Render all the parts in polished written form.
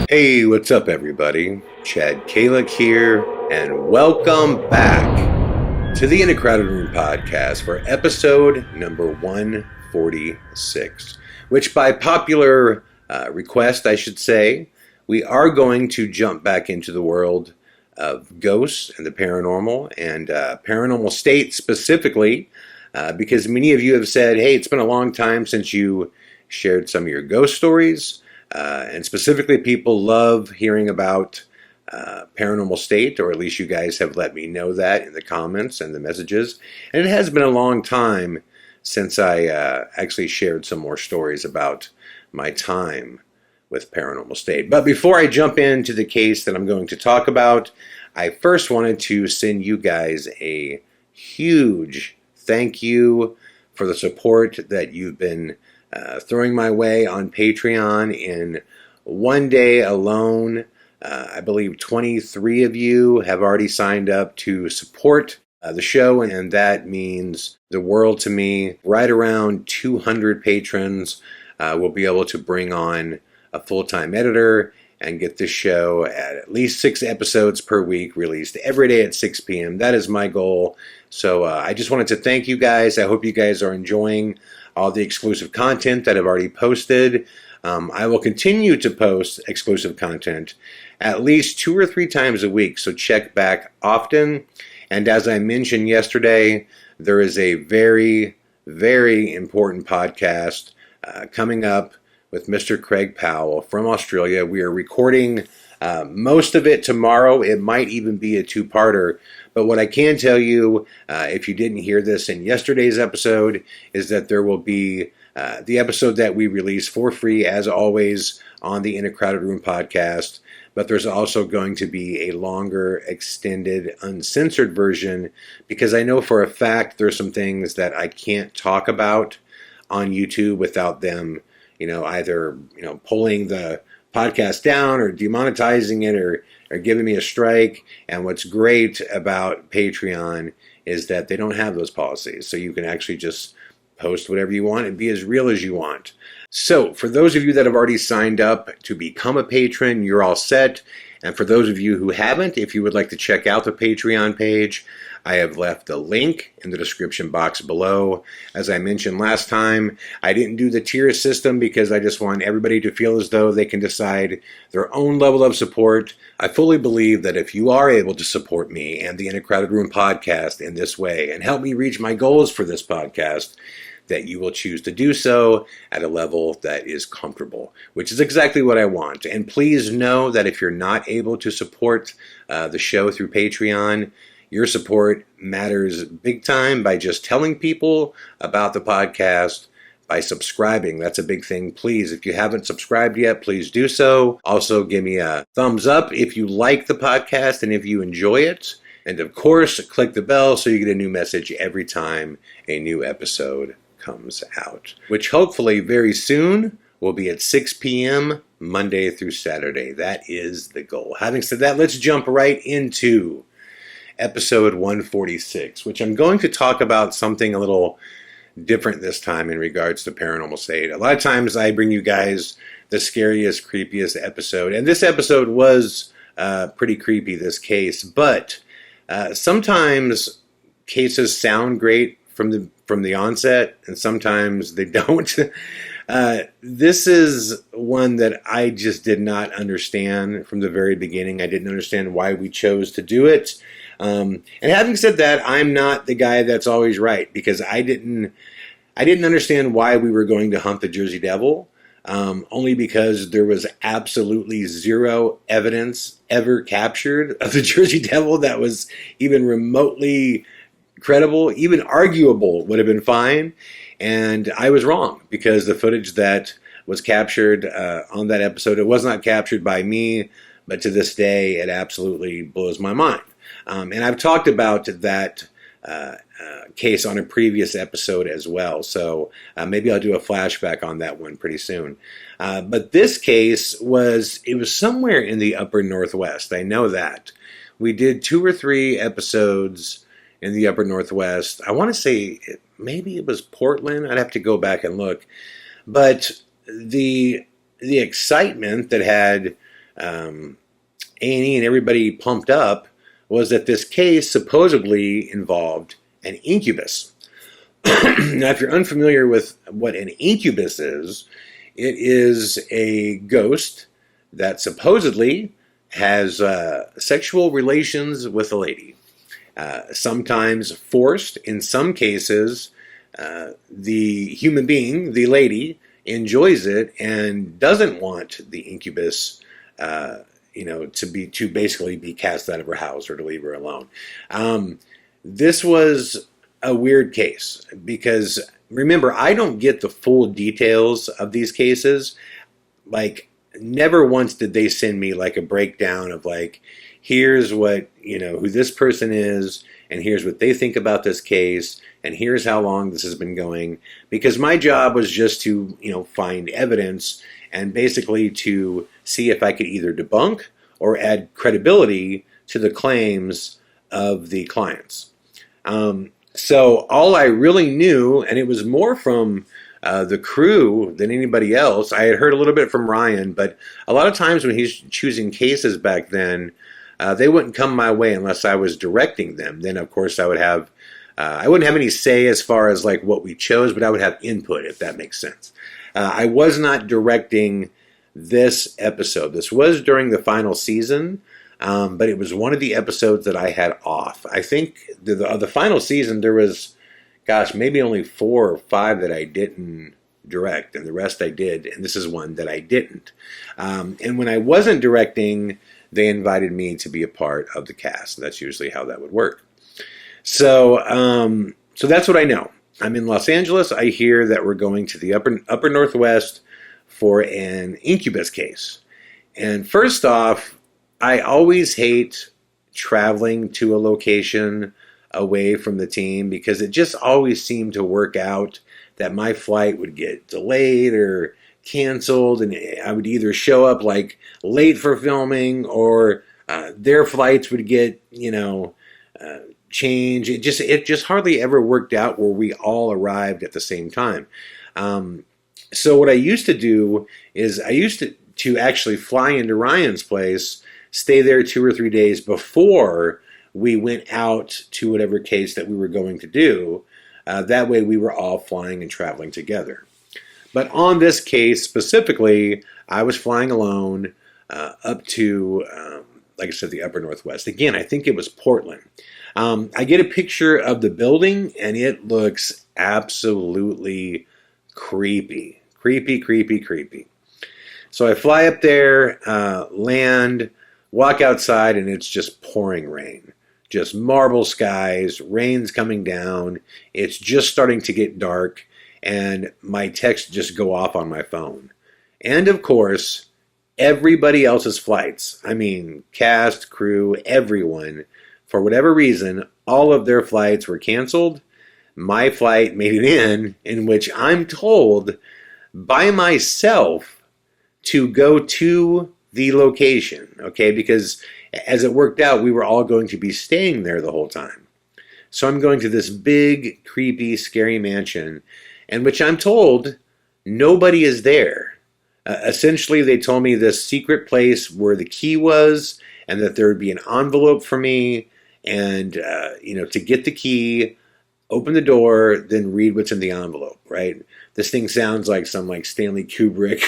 Hey, what's up, everybody? Chad Calek here, and welcome back to the In a Crowded Room podcast for episode number 146, which by popular request, I should say, we are going to jump back into the world of ghosts and the paranormal, and Paranormal State specifically, because many of you have said, hey, it's been a long time since you shared some of your ghost stories. And specifically, people love hearing about Paranormal State, or at least you guys have let me know that in the comments and the messages. And it has been a long time since I actually shared some more stories about my time with Paranormal State. But before I jump into the case that I'm going to talk about, I first wanted to send you guys a huge thank you for the support that you've been throwing my way on Patreon. In one day alone, I believe 23 of you have already signed up to support the show, and that means the world to me. Right around 200 patrons will be able to bring on a full-time editor and get this show at least 6 episodes per week, released every day at 6 p.m. That is my goal. So I just wanted to thank you guys. I hope you guys are enjoying all the exclusive content that I've already posted. I will continue to post exclusive content at least 2 or 3 times a week, so check back often. And as I mentioned yesterday, there is a very, very important podcast coming up with Mr. Craig Powell from Australia. We are recording most of it tomorrow. It might even be a 2-parter. But what I can tell you, if you didn't hear this in yesterday's episode, is that there will be the episode that we release for free, as always, on the In a Crowded Room podcast. But there's also going to be a longer, extended, uncensored version, because I know for a fact there's some things that I can't talk about on YouTube without them, either, pulling the podcast down or demonetizing it or giving me a strike. And what's great about Patreon is that they don't have those policies. So you can actually just post whatever you want and be as real as you want. So for those of you that have already signed up to become a patron, you're all set. And for those of you who haven't, if you would like to check out the Patreon page, I have left a link in the description box below. As I mentioned last time, I didn't do the tier system because I just want everybody to feel as though they can decide their own level of support. I fully believe that if you are able to support me and the In a Crowded Room podcast in this way and help me reach my goals for this podcast, that you will choose to do so at a level that is comfortable, which is exactly what I want. And please know that if you're not able to support the show through Patreon, your support matters big time by just telling people about the podcast, by subscribing. That's a big thing. Please, if you haven't subscribed yet, please do so. Also, give me a thumbs up if you like the podcast and if you enjoy it. And of course, click the bell so you get a new message every time a new episode comes out, which hopefully very soon will be at 6 p.m. Monday through Saturday. That is the goal. Having said that, let's jump right into episode 146, which I'm going to talk about something a little different this time in regards to Paranormal State. A lot of times I bring you guys the scariest, creepiest episode, and this episode was pretty creepy, this case, but sometimes cases sound great from the onset, and sometimes they don't. This is one that I just did not understand from the very beginning. I didn't understand why we chose to do it. And having said that, I'm not the guy that's always right, because I didn't understand why we were going to hunt the Jersey Devil, only because there was absolutely zero evidence ever captured of the Jersey Devil that was even remotely credible. Even arguable would have been fine. And I was wrong, because the footage that was captured on that episode, it was not captured by me, but to this day, it absolutely blows my mind. And I've talked about that case on a previous episode as well, so maybe I'll do a flashback on that one pretty soon. But this case was somewhere in the upper Northwest. I know that. We did 2 or 3 episodes in the upper Northwest. I want to say maybe it was Portland. I'd have to go back and look. But the excitement that had A&E and everybody pumped up was that this case supposedly involved an incubus. Now, if you're unfamiliar with what an incubus is, it is a ghost that supposedly has sexual relations with a lady. Sometimes forced. In some cases, the human being, the lady, enjoys it and doesn't want the incubus, to basically be cast out of her house or to leave her alone. This was a weird case because remember, I don't get the full details of these cases. Like, never once did they send me like a breakdown of like, here's what, who this person is, and here's what they think about this case, and here's how long this has been going. Because my job was just to, find evidence and basically to see if I could either debunk or add credibility to the claims of the clients. So all I really knew, and it was more from the crew than anybody else. I had heard a little bit from Ryan, but a lot of times when he's choosing cases back then, they wouldn't come my way unless I was directing them. Then, of course, I wouldn't have any say as far as like what we chose, but I would have input, if that makes sense. I was not directing this episode. This was during the final season, but it was one of the episodes that I had off. I think the final season, there was, maybe only 4 or 5 that I didn't direct, and the rest I did, and this is one that I didn't. And when I wasn't directing, they invited me to be a part of the cast. That's usually how that would work. So that's what I know. I'm in Los Angeles. I hear that we're going to the upper Northwest for an incubus case. And first off, I always hate traveling to a location away from the team because it just always seemed to work out that my flight would get delayed or canceled, and I would either show up like late for filming or their flights would get, change. It just hardly ever worked out where we all arrived at the same time. So what I used to do is I used to actually fly into Ryan's place, stay there 2 or 3 days before we went out to whatever case that we were going to do. That way we were all flying and traveling together. But on this case specifically, I was flying alone up to, like I said, the upper Northwest. Again, I think it was Portland. I get a picture of the building, and it looks absolutely creepy. Creepy. So I fly up there, land, walk outside, and it's just pouring rain. Just marble skies, rain's coming down. It's just starting to get dark, and my texts just go off on my phone. And of course, everybody else's flights, cast, crew, everyone, for whatever reason, all of their flights were canceled. My flight made it in which I'm told by myself to go to the location, okay? Because as it worked out, we were all going to be staying there the whole time. So I'm going to this big, creepy, scary mansion, in which I'm told nobody is there. Essentially, they told me this secret place where the key was, and that there would be an envelope for me, and to get the key, open the door, then read what's in the envelope. Right? This thing sounds like some Stanley Kubrick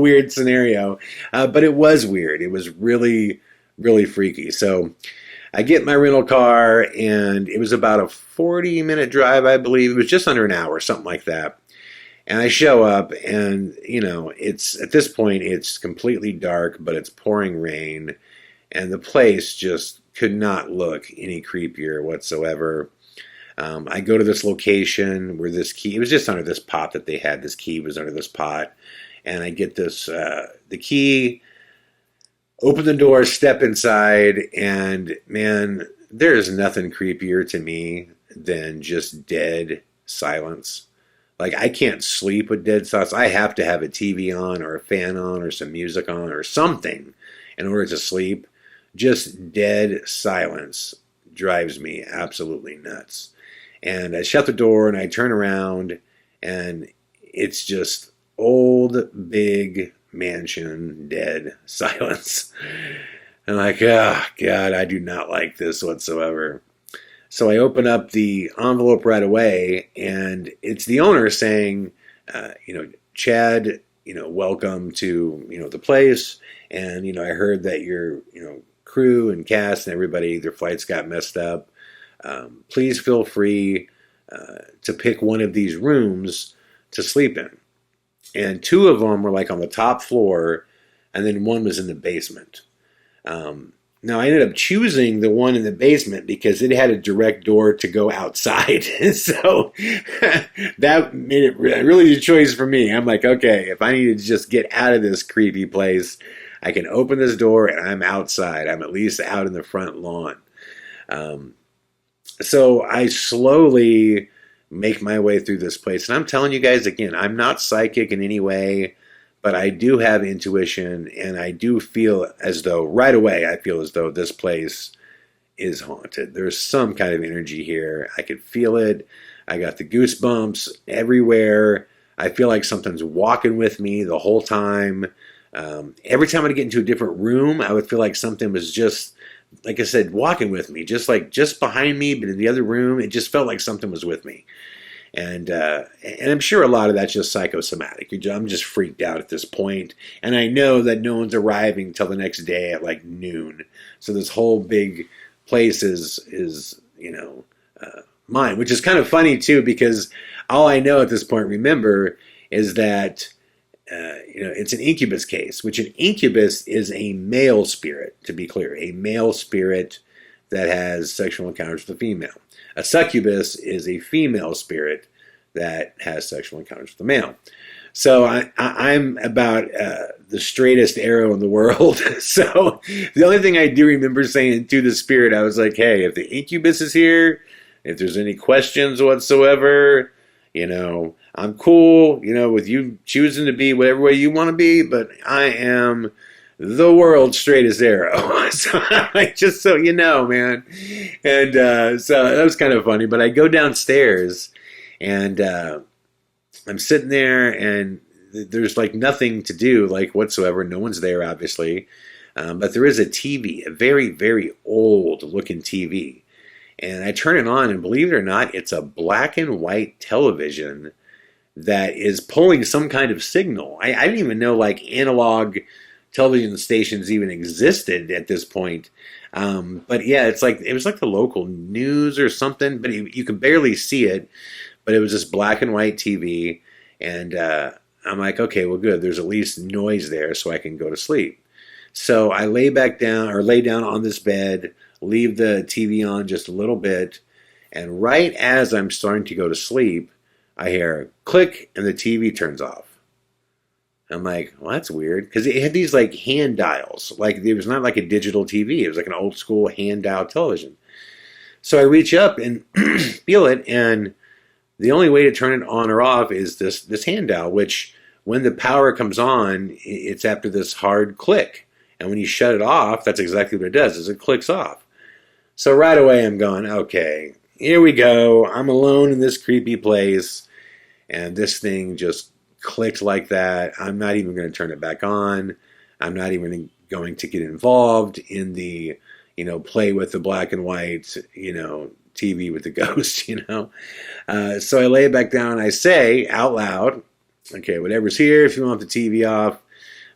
weird scenario, but it was weird. It was really, really freaky. So I get my rental car, and it was about a 40-minute drive, I believe. It was just under an hour, something like that. And I show up, and, it's at this point, it's completely dark, but it's pouring rain, and the place just could not look any creepier whatsoever. I go to this location where this key, it was just under this pot that they had. This key was under this pot, and I get this, the key, open the door, step inside, and man, there is nothing creepier to me than just dead silence. Like, I can't sleep with dead silence. I have to have a TV on or a fan on or some music on or something in order to sleep. Just dead silence drives me absolutely nuts. And I shut the door and I turn around, and it's just old, big mansion, dead, silence. I'm like, oh, God, I do not like this whatsoever. So I open up the envelope right away, and it's the owner saying, Chad, welcome to, the place. And, I heard that your, crew and cast and everybody, their flights got messed up. Please feel free to pick one of these rooms to sleep in. And two of them were like on the top floor, and then one was in the basement. Now, I ended up choosing the one in the basement because it had a direct door to go outside. So that made it really a choice for me. I'm like, okay, if I need to just get out of this creepy place, I can open this door and I'm outside. I'm at least out in the front lawn. So I slowly make my way through this place. And I'm telling you guys, again, I'm not psychic in any way, but I do have intuition, and I do feel as though, right away, I feel as though this place is haunted. There's some kind of energy here. I can feel it. I got the goosebumps everywhere. I feel like something's walking with me the whole time. Every time I'd get into a different room, I would feel like something was just, like I said, walking with me, just behind me, but in the other room, it just felt like something was with me. And I'm sure a lot of that's just psychosomatic. I'm just freaked out at this point, and I know that no one's arriving until the next day at like noon. So this whole big place is mine, which is kind of funny too, because all I know at this point, remember, is that it's an incubus case, which an incubus is a male spirit, to be clear, a male spirit that has sexual encounters with a female. A succubus is a female spirit that has sexual encounters with a male. So I'm about the straightest arrow in the world. So the only thing I do remember saying to the spirit, I was like, hey, if the incubus is here, if there's any questions whatsoever, I'm cool, with you choosing to be whatever way you want to be, but I am the world's straightest arrow. So, just so you know, man. And so that was kind of funny. But I go downstairs, and I'm sitting there, and there's like nothing to do, like whatsoever. No one's there, obviously. But there is a TV, a very, very old looking TV. And I turn it on, and believe it or not, it's a black and white television that is pulling some kind of signal. I didn't even know like analog television stations even existed at this point. But yeah, it was like the local news or something, but you can barely see it. But it was this black and white TV, and I'm like, okay, well, good. There's at least noise there, so I can go to sleep. So I lay down on this bed, leave the TV on just a little bit, and right as I'm starting to go to sleep, I hear a click, and the TV turns off. I'm like, well, that's weird, because it had these like hand dials. Like it was not like a digital TV. It was like an old school hand dial television. So I reach up and feel it, and the only way to turn it on or off is this hand dial, which when the power comes on, it's after this hard click. And when you shut it off, that's exactly what it does, is it clicks off. So right away I'm going, okay, here we go. I'm alone in this creepy place, and this thing just clicked like that. I'm not even going to turn it back on. I'm not even going to get involved in the, play with the black and white, TV with the ghost, So I lay it back down and I say out loud, okay, whatever's here, if you want the TV off,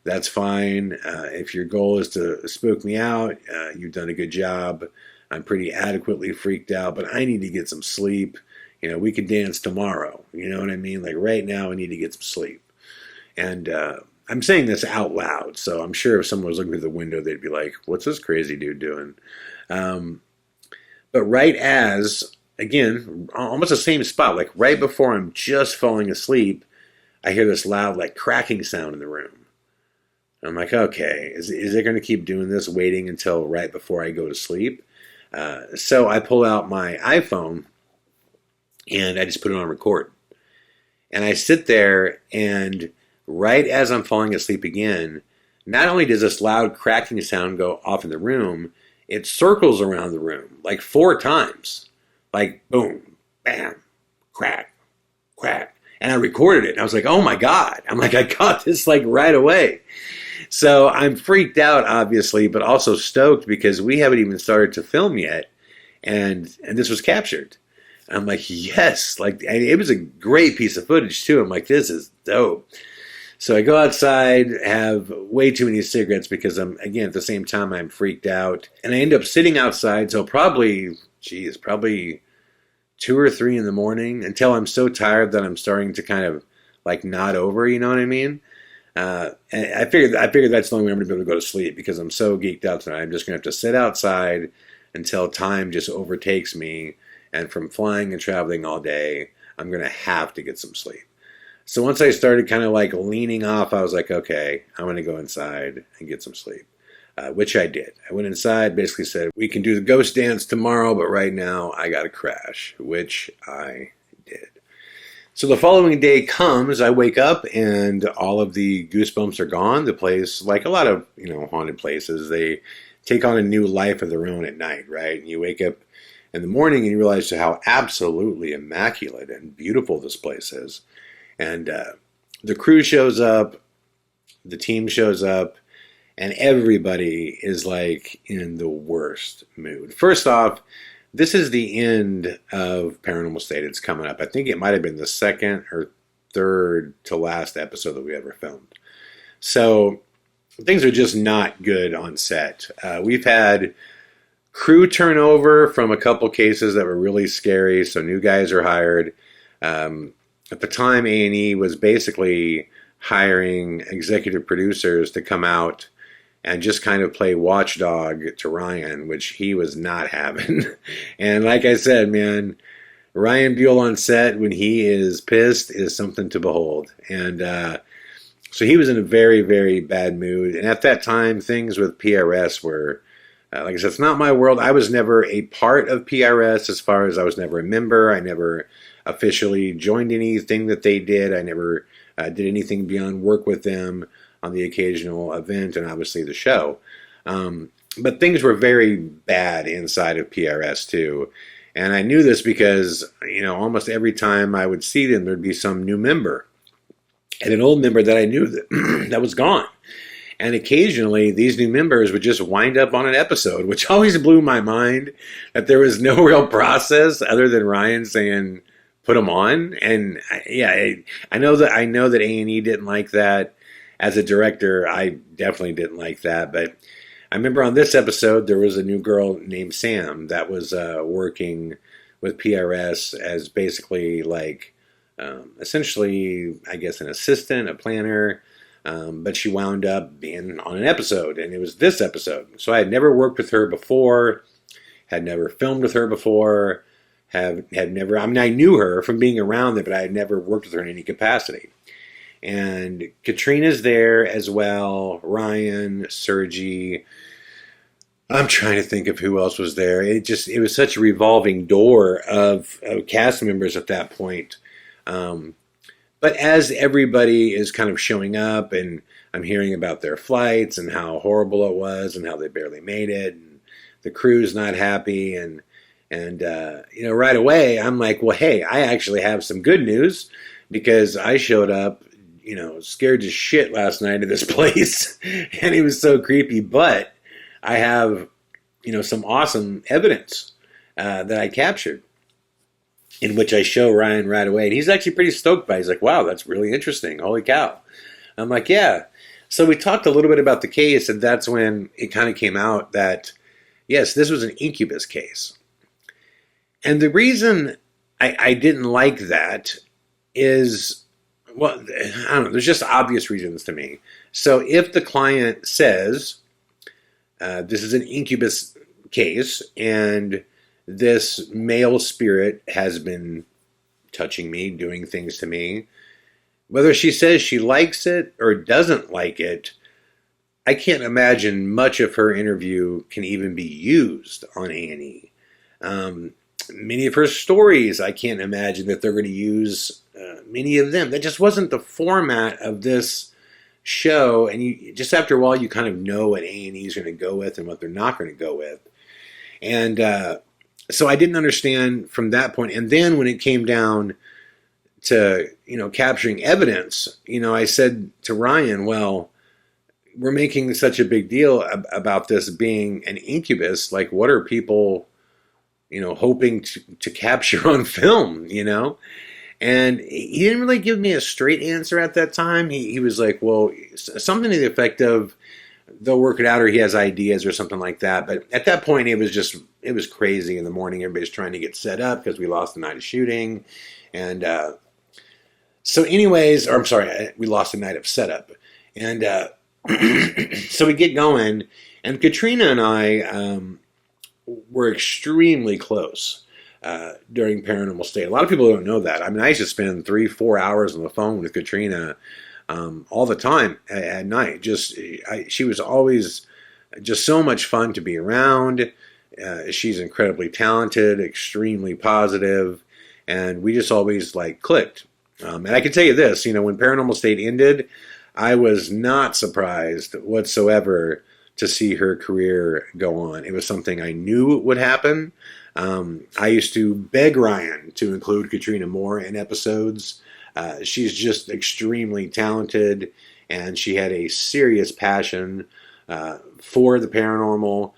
that's fine. If your goal is to spook me out, you've done a good job. I'm pretty adequately freaked out, but I need to get some sleep. We could dance tomorrow. You know what I mean? Like right now, I need to get some sleep. And I'm saying this out loud, so I'm sure if someone was looking through the window, they'd be like, what's this crazy dude doing? But right as, again, almost the same spot, like right before I'm just falling asleep, I hear this loud, like cracking sound in the room. I'm like, okay, is it going to keep doing this, waiting until right before I go to sleep? So I pull out my iPhone, and I just put it on record. And I sit there, and right as I'm falling asleep again, not only does this loud cracking sound go off in the room, it circles around the room like 4 times. Like boom, bam, crack, crack. And I recorded it. And I was like, oh my God. I'm like, I got this like right away. So I'm freaked out, obviously, but also stoked because we haven't even started to film yet. And this was captured. And I'm like, yes. Like, and it was a great piece of footage, too. I'm like, this is dope. So I go outside, have way too many cigarettes because I'm, again, at the same time, I'm freaked out. And I end up sitting outside. So probably 2 or 3 in the morning until I'm so tired that I'm starting to kind of like nod over, you know what I mean? And I figured that's the only way I'm going to be able to go to sleep because I'm so geeked out tonight. I'm just going to have to sit outside until time just overtakes me. And from flying and traveling all day, I'm going to have to get some sleep. So once I started kind of like leaning off, I was like, okay, I'm going to go inside and get some sleep, which I did. I went inside, basically said, we can do the ghost dance tomorrow, but right now I got to crash, which I did. So the following day comes, I wake up and all of the goosebumps are gone. The place, like a lot of, haunted places, they take on a new life of their own at night, right? And you wake up in the morning and you realize how absolutely immaculate and beautiful this place is. And the crew shows up, the team shows up, and everybody is like in the worst mood. First off, this is the end of Paranormal State. It's coming up. I think it might have been the second or third to last episode that we ever filmed. So things are just not good on set. We've had crew turnover from a couple cases that were really scary, so new guys are hired. At the time, A&E was basically hiring executive producers to come out and just kind of play watchdog to Ryan, which he was not having. And like I said, man, Ryan Buell on set, when he is pissed, is something to behold. And so he was in a very, very bad mood. And at that time, things with PRS were, like I said, it's not my world. I was never a part of PRS as far as I was never a member. I never officially joined anything that they did. I never did anything beyond work with them on the occasional event and obviously the show. But things were very bad inside of PRS too. And I knew this because, almost every time I would see them, there'd be some new member. And an old member that I knew that, that was gone. And occasionally, these new members would just wind up on an episode, which always blew my mind that there was no real process other than Ryan saying, put them on. And I know that A&E didn't like that. As a director, I definitely didn't like that. But I remember on this episode, there was a new girl named Sam that was working with PRS as basically like, essentially, I guess, an assistant, a planner. But she wound up being on an episode, and it was this episode. So I had never worked with her before, had never filmed with her before, had never, I knew her from being around it, but I had never worked with her in any capacity. And Katrina's there as well, Ryan, Sergi. I'm trying to think of who else was there. It was such a revolving door of cast members at that point. But as everybody is kind of showing up and I'm hearing about their flights and how horrible it was and how they barely made it and the crew's not happy and right away I'm like, well, hey, I actually have some good news because I showed up, scared to shit last night at this place and it was so creepy, but I have, some awesome evidence that I captured, in which I show Ryan right away. And he's actually pretty stoked by it. He's like, wow, that's really interesting. Holy cow. I'm like, yeah. So we talked a little bit about the case, and that's when it kind of came out that, yes, this was an incubus case. And the reason I didn't like that is, well, I don't know, there's just obvious reasons to me. So if the client says, this is an incubus case, and this male spirit has been touching me, doing things to me, whether she says she likes it or doesn't like it, I can't imagine much of her interview can even be used on A&E. Many of her stories, I can't imagine that they're going to use many of them. That just wasn't the format of this show. And you just after a while, you kind of know what A&E is going to go with and what they're not going to go with. And so I didn't understand from that point. And then when it came down to, capturing evidence, I said to Ryan, well, we're making such a big deal about this being an incubus. Like, what are people, hoping to capture on film, And he didn't really give me a straight answer at that time. He was like, well, something to the effect of they'll work it out, or he has ideas or something like that. But at that point, it was crazy in the morning. Everybody's trying to get set up because we lost the night of shooting. And so anyways, or I'm sorry, we lost the night of setup. And so we get going, and Katrina and I were extremely close during Paranormal State. A lot of people don't know that. I mean, I used to spend 3-4 hours on the phone with Katrina all the time at night. She was always just so much fun to be around. She's incredibly talented, extremely positive, and we just always clicked. And I can tell you this, when Paranormal State ended, I was not surprised whatsoever to see her career go on. It was something I knew would happen. I used to beg Ryan to include Katrina more in episodes. She's just extremely talented, and she had a serious passion for the paranormal.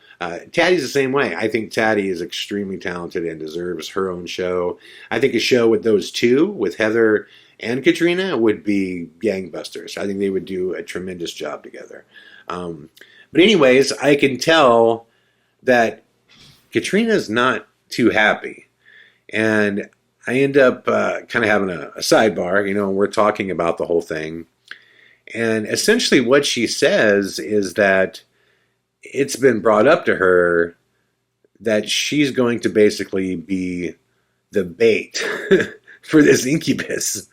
Taddie's the same way. I think Taddie is extremely talented and deserves her own show. I think a show with those two, with Heather and Katrina, would be gangbusters. I think they would do a tremendous job together. But anyways, I can tell that Katrina's not too happy. And I end up kind of having a sidebar, and we're talking about the whole thing. And essentially what she says is that it's been brought up to her that she's going to basically be the bait for this incubus.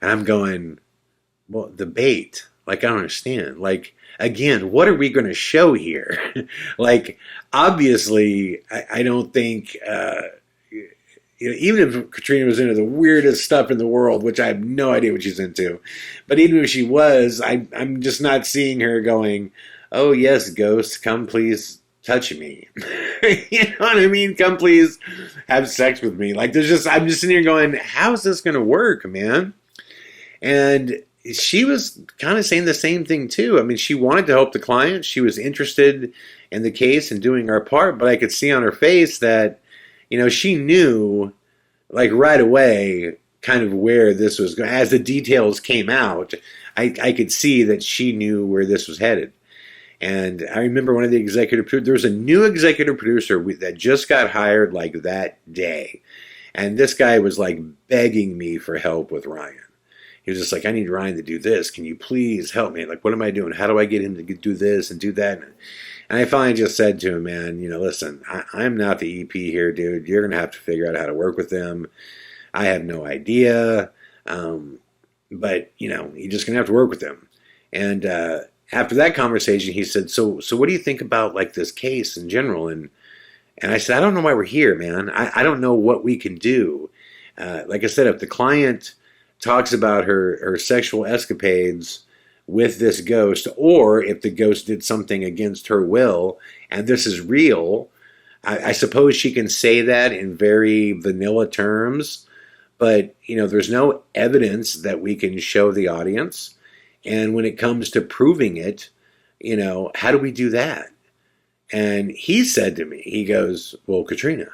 And I'm going, well, the bait? I don't understand. Again, what are we going to show here? Obviously, I don't think... even if Katrina was into the weirdest stuff in the world, which I have no idea what she's into, but even if she was, I'm just not seeing her going, oh yes, ghost, come please touch me. You know what I mean? Come please have sex with me. I'm just sitting here going, how's this going to work, man? And she was kind of saying the same thing too. I mean, she wanted to help the client. She was interested in the case and doing our part, but I could see on her face that, she knew, right away, kind of where this was going. As the details came out, I could see that she knew where this was headed. And I remember one of the executive producers, there was a new executive producer that just got hired that day. And this guy was begging me for help with Ryan. He was just I need Ryan to do this. Can you please help me? What am I doing? How do I get him to do this and do that? And I finally just said to him, man, listen, I'm not the EP here, dude. You're going to have to figure out how to work with them. I have no idea. But, you're just going to have to work with them. And after that conversation, he said, so what do you think about this case in general? And I said, I don't know why we're here, man. I don't know what we can do. Like I said, if the client talks about her sexual escapades with this ghost, or if the ghost did something against her will, and this is real, I suppose she can say that in very vanilla terms, but, there's no evidence that we can show the audience. And when it comes to proving it, how do we do that? And he said to me, he goes, well, Katrina.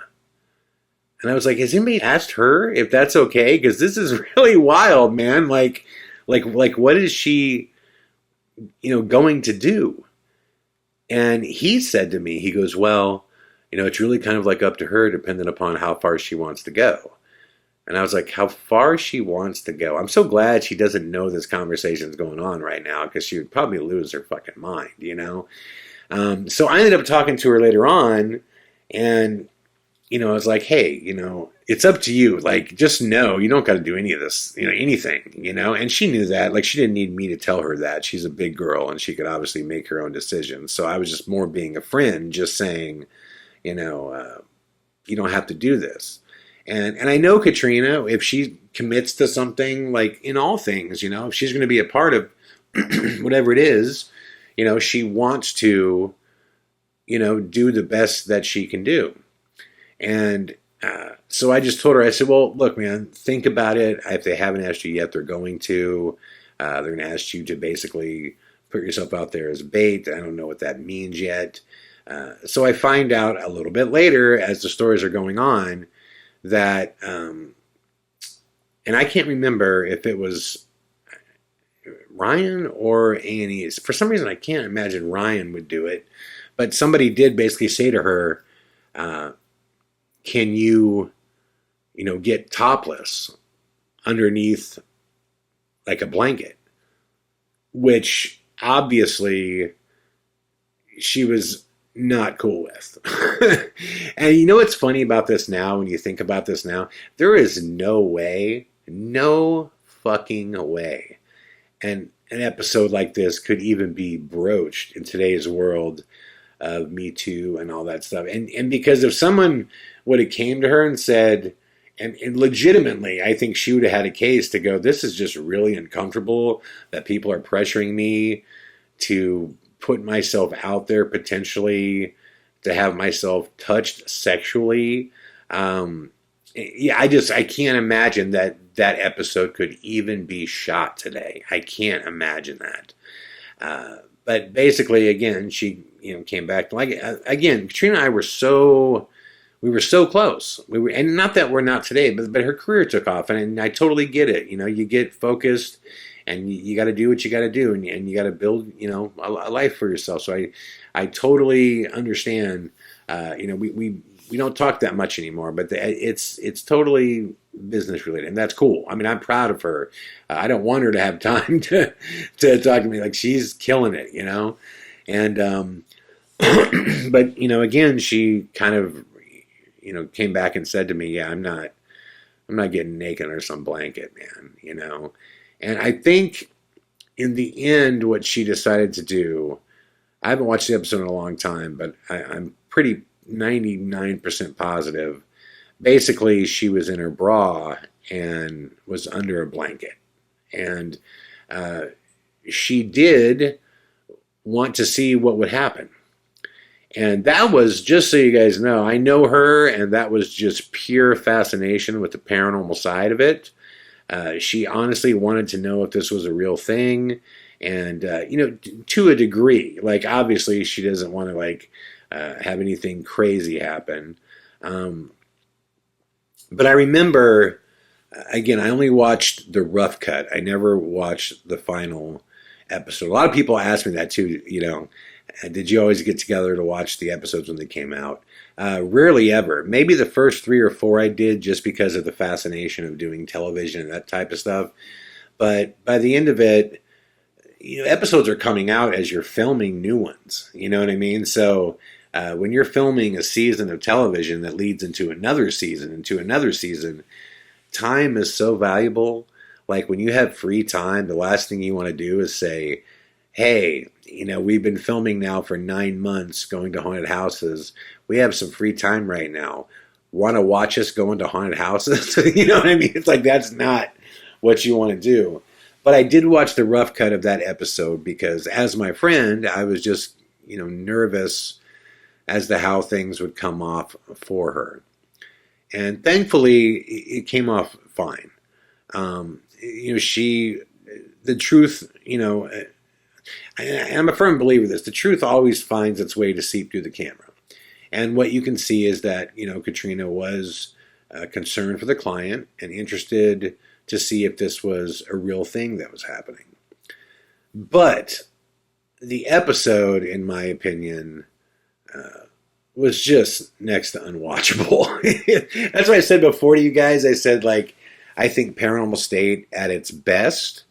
And I was like, has anybody asked her if that's okay? Because this is really wild, man. What is she... going to do? And he said to me, he goes, well, it's really kind of up to her, depending upon how far she wants to go. And I was like, how far she wants to go? I'm so glad she doesn't know this conversation's going on right now, because she would probably lose her fucking mind, So I ended up talking to her later on, and, I was like, hey, it's up to you. Just know you don't got to do any of this, anything, and she knew that. She didn't need me to tell her that. She's a big girl and she could obviously make her own decisions. So I was just more being a friend, just saying, you don't have to do this. And I know Katrina, if she commits to something, in all things, if she's going to be a part of whatever it is, she wants to, do the best that she can do. And So I just told her, I said, well, look, man, think about it. If they haven't asked you yet, they're going to. They're going to ask you to basically put yourself out there as bait. I don't know what that means yet. So I find out a little bit later as the stories are going on that, and I can't remember if it was Ryan or A&E. For some reason, I can't imagine Ryan would do it. But somebody did basically say to her, can you get topless underneath like a blanket? Which obviously she was not cool with. And you know what's funny about this now, when you think about this now? There is no fucking way an episode like this could even be broached in today's world of Me Too and all that stuff. And because if someone would have came to her and said, and legitimately, I think she would have had a case to go, this is just really uncomfortable that people are pressuring me to put myself out there potentially to have myself touched sexually. Yeah, I can't imagine that episode could even be shot today. I can't imagine that. But basically, again, she came back. Like again, Katrina and I were so close. And not that we're not today, but her career took off, and I totally get it. You get focused, and you got to do what you got to do, and you got to build a life for yourself. So I totally understand. We don't talk that much anymore, but it's totally business related, and that's cool. I mean, I'm proud of her. I don't want her to have time to talk to me. Like, she's killing it, and but again, she kind of came back and said to me, yeah, I'm not getting naked under some blanket, man, and I think in the end what she decided to do, I haven't watched the episode in a long time, but I'm pretty 99% positive. Basically, she was in her bra and was under a blanket. And she did want to see what would happen. And that was, just so you guys know, I know her, and that was just pure fascination with the paranormal side of it. She honestly wanted to know if this was a real thing. And, to a degree. Like, obviously, she doesn't want to, have anything crazy happen. But I remember, again, I only watched the rough cut. I never watched the final episode. A lot of people ask me that too, did you always get together to watch the episodes when they came out? Rarely ever. Maybe the first 3 or 4 I did, just because of the fascination of doing television and that type of stuff. But by the end of it, episodes are coming out as you're filming new ones. You know what I mean? So when you're filming a season of television that leads into another season, time is so valuable. Like, when you have free time, the last thing you want to do is say, hey, we've been filming now for 9 months, going to haunted houses. We have some free time right now. Want to watch us go into haunted houses? You know what I mean? It's like, that's not what you want to do. But I did watch the rough cut of that episode because, as my friend, I was just, nervous as to how things would come off for her. And thankfully, it came off fine. The truth, I'm a firm believer of this, the truth always finds its way to seep through the camera. And what you can see is that, Katrina was concerned for the client and interested to see if this was a real thing that was happening. But the episode, in my opinion, was just next to unwatchable. That's what I said before to you guys. I said, I think Paranormal State at its best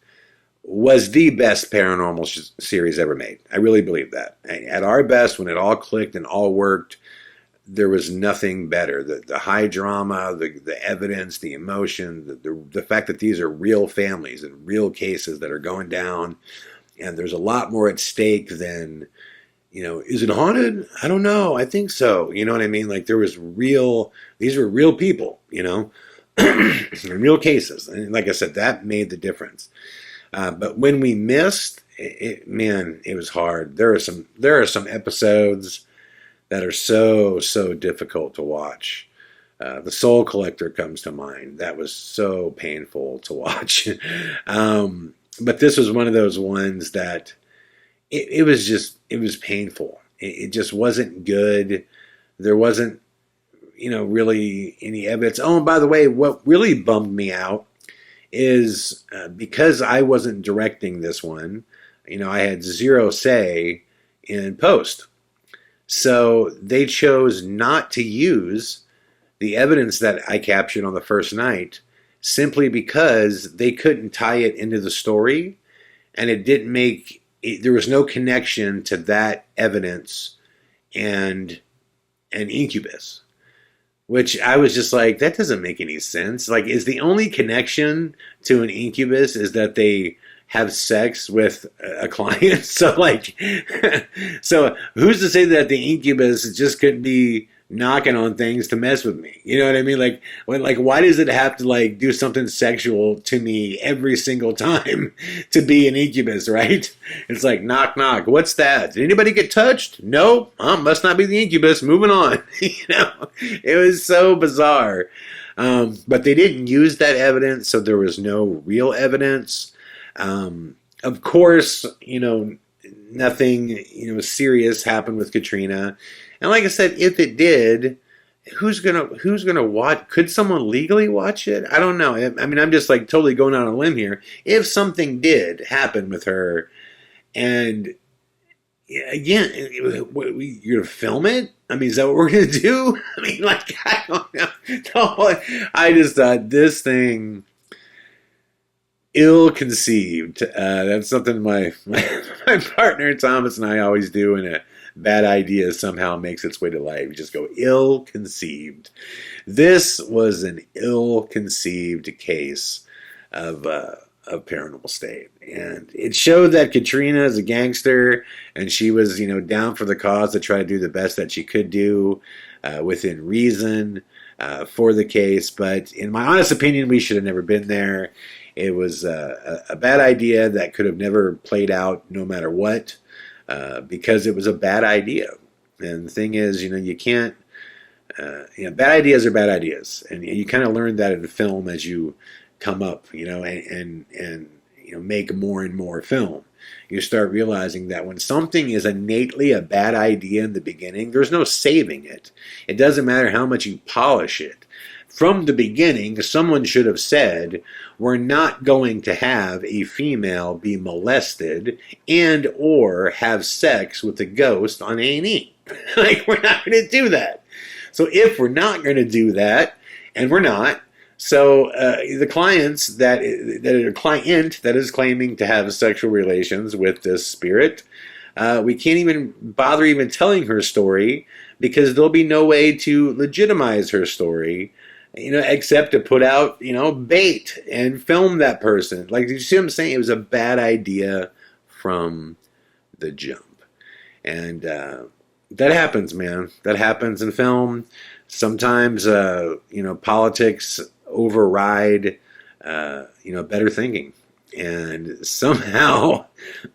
was the best paranormal series ever made. I really believe that. At our best, when it all clicked and all worked, there was nothing better. The high drama, the evidence, the emotion, the fact that these are real families and real cases that are going down, and there's a lot more at stake than, is it haunted? I don't know. I think so. You know what I mean? There was these were real people, and real cases. And like I said, that made the difference. But when we missed, it was hard. There are some episodes that are so difficult to watch. The Soul Collector comes to mind. That was so painful to watch. But this was one of those ones that it was painful. It just wasn't good. There wasn't, really any evidence. Oh, and by the way, what really bummed me out is because I wasn't directing this one, I had zero say in post. So they chose not to use the evidence that I captured on the first night simply because they couldn't tie it into the story, and there was no connection to that evidence and an incubus, which I was just like, that doesn't make any sense. Like, is the only connection to an incubus is that they have sex with a client? So like, so who's to say that the incubus just couldn't be knocking on things to mess with me? You know what I mean? Like, why does it have to like do something sexual to me every single time to be an incubus, right? It's like, knock, knock. What's that? Did anybody get touched? No, must not be the incubus. Moving on. It was so bizarre. But they didn't use that evidence, so there was no real evidence. Of course, nothing, serious happened with Katrina. And like I said, if it did, who's gonna watch? Could someone legally watch it? I don't know. I mean, I'm just like totally going out on a limb here. If something did happen with her, and again, you're gonna film it? I mean, is that what we're gonna do? I mean, like, I don't know. No, I just thought this thing ill-conceived. That's something my partner Thomas and I always do, and a bad idea somehow makes its way to life. We just go ill-conceived. This was an ill-conceived case of Paranormal State, and it showed that Katrina is a gangster, and she was, down for the cause to try to do the best that she could do within reason for the case. But in my honest opinion, we should have never been there. It was a bad idea that could have never played out no matter what, because it was a bad idea. And the thing is, you can't, bad ideas are bad ideas. And you kind of learn that in film as you come up, and make more and more film. You start realizing that when something is innately a bad idea in the beginning, there's no saving it. It doesn't matter how much you polish it. From the beginning, someone should have said, we're not going to have a female be molested and or have sex with a ghost on A&E. Like, we're not going to do that. So if we're not going to do that, and we're not, so the clients that a client that is claiming to have sexual relations with this spirit, we can't even bother even telling her story, because there'll be no way to legitimize her story, except to put out, bait and film that person. Like, you see what I'm saying? It was a bad idea from the jump. And that happens, man. That happens in film. Sometimes, politics override, better thinking. And somehow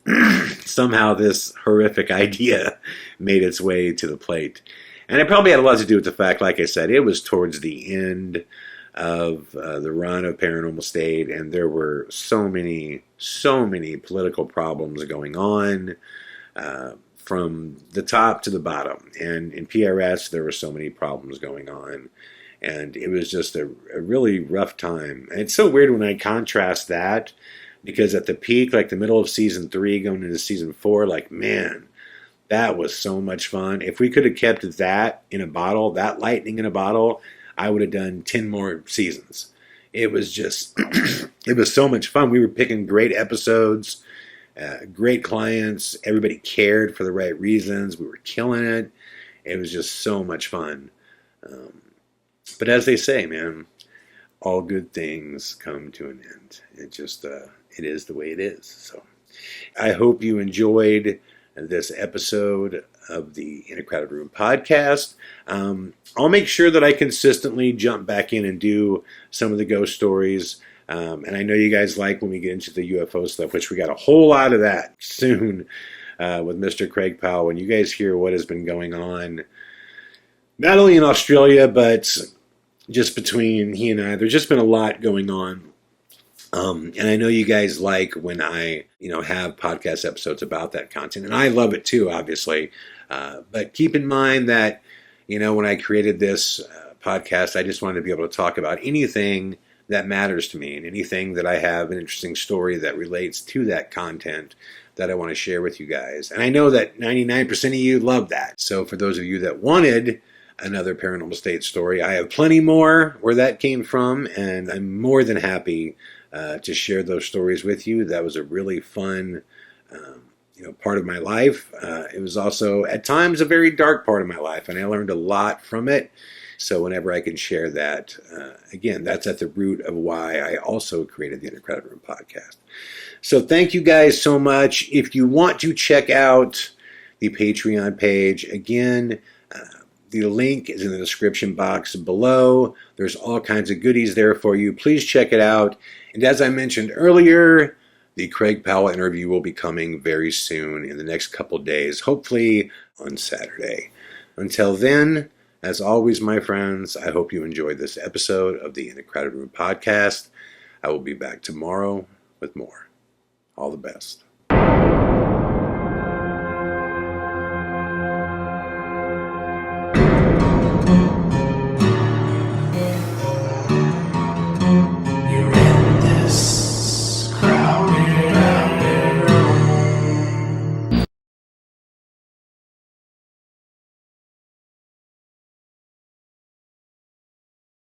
this horrific idea made its way to the plate. And it probably had a lot to do with the fact, like I said, it was towards the end of the run of Paranormal State, and there were so many political problems going on from the top to the bottom. And in PRS, there were so many problems going on. And it was just a really rough time. And it's so weird when I contrast that, because at the peak, like the middle of season 3 going into season 4, like, man, that was so much fun. If we could have kept that in a bottle, that lightning in a bottle, I would have done 10 more seasons. It was just, it was so much fun. We were picking great episodes, great clients. Everybody cared for the right reasons. We were killing it. It was just so much fun. But as they say, man, all good things come to an end. It just, it is the way it is. So I hope you enjoyed this episode of the In a Crowded Room podcast. I'll make sure that I consistently jump back in and do some of the ghost stories. And I know you guys like when we get into the UFO stuff, which we got a whole lot of that soon with Mr. Craig Powell. When you guys hear what has been going on, not only in Australia, but just between he and I. There's just been a lot going on. And I know you guys like when I, have podcast episodes about that content. And I love it too, obviously. But keep in mind that, when I created this podcast, I just wanted to be able to talk about anything that matters to me and anything that I have an interesting story that relates to that content that I want to share with you guys. And I know that 99% of you love that. So for those of you that wanted another Paranormal State story, I have plenty more where that came from, and I'm more than happy to share those stories with you. That was a really fun part of my life. It was also at times a very dark part of my life, and I learned a lot from it. So whenever I can share that, again, that's at the root of why I also created the Inner Credit Room podcast. So thank you guys so much. If you want to check out the Patreon page, again, the link is in the description box below. There's all kinds of goodies there for you. Please check it out. And as I mentioned earlier, the Craig Powell interview will be coming very soon in the next couple days, hopefully on Saturday. Until then, as always, my friends, I hope you enjoyed this episode of the In the Credit Room podcast. I will be back tomorrow with more. All the best.